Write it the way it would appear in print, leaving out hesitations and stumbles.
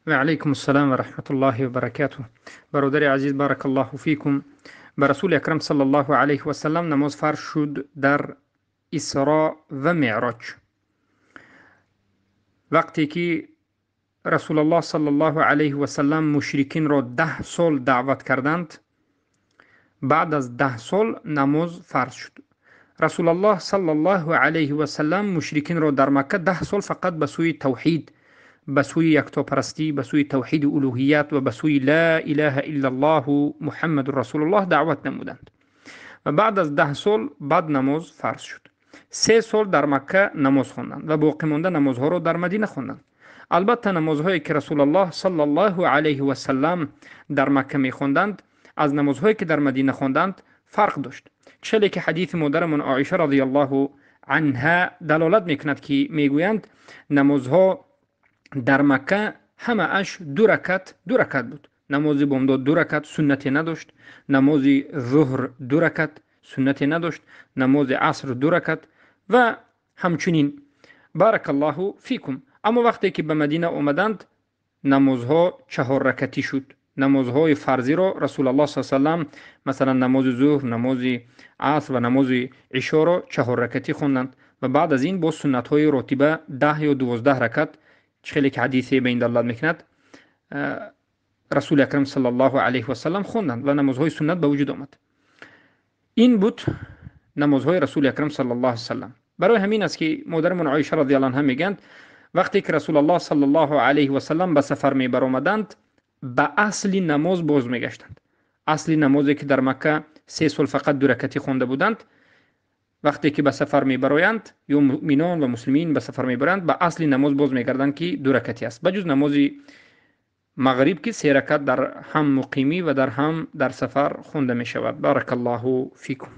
و علیکم السلام و رحمت الله و برکاته. برادر عزیز، بارک الله فیکم. بر رسول اکرم صلی الله علیه و سلم نماز فرض شد در اسراء و معراج. وقتی که رسول الله صلی الله علیه و سلم مشرکین را 10 سال دعوت کردند، بعد از 10 سال نماز فرض شد. رسول الله صلی الله علیه و سلم مشرکین را در مکه 10 سال فقط به سوی توحید، به سوی یکتاپرستی، به سوی توحید الوهیت و به سوی لا اله الا الله محمد رسول الله دعوت نمودند و بعد از 10 سال بعد نماز فرض شد. 3 سال در مکه نماز خواندند و باقی مانده نمازها را در مدینه خواندند. البته نمازهایی که رسول الله صلی الله علیه و سلم در مکه می خواندند از نمازهایی که در مدینه خواندند فرق داشت، چلی که حدیث مادرمان عایشه رضی الله عنها دلالت میکند که میگویند نمازها در مکه همه اش دو رکعت بود. نماز بامداد 2 رکعت سنتی نداشت، نماز ظهر 2 رکعت سنتی نداشت، نماز عصر 2 رکعت و همچنین. بارک الله فیکم. اما وقتی که به مدینه آمدند نمازها 4 رکعتی شد. نمازهای فرضی را رسول الله صلی الله علیه و سلم مثلا نماز ظهر، نماز عصر و نماز عشا را 4 رکعتی خواندند و بعد از این با سنت های راتبه 10 یا 12 رکعت، خیلی که حدیثی به این دلالت میکند، رسول اکرم صلی الله علیه و سلم خواندند و نمازهای سنت به وجود آمد. این بود نمازهای رسول اکرم صلی الله علیه و سلم. برای همین است که مادرمان عایشه رضی الله عنها میگند وقتی که رسول الله صلی الله علیه و سلم به سفر می برآمدند به اصل نماز باز میگشتند. اصل نمازی که در مکه 3 سال فقط 2 رکعتی خوانده بودند، وقتی که به سفر میبرایند یا مؤمنان و مسلمین به سفر میبرند به اصل نماز باز میگردند که 2 رکعتی است، بجز نماز مغرب که 3 رکعت در هم مقیمی و در هم در سفر خونده می شود. بارک الله فیکم.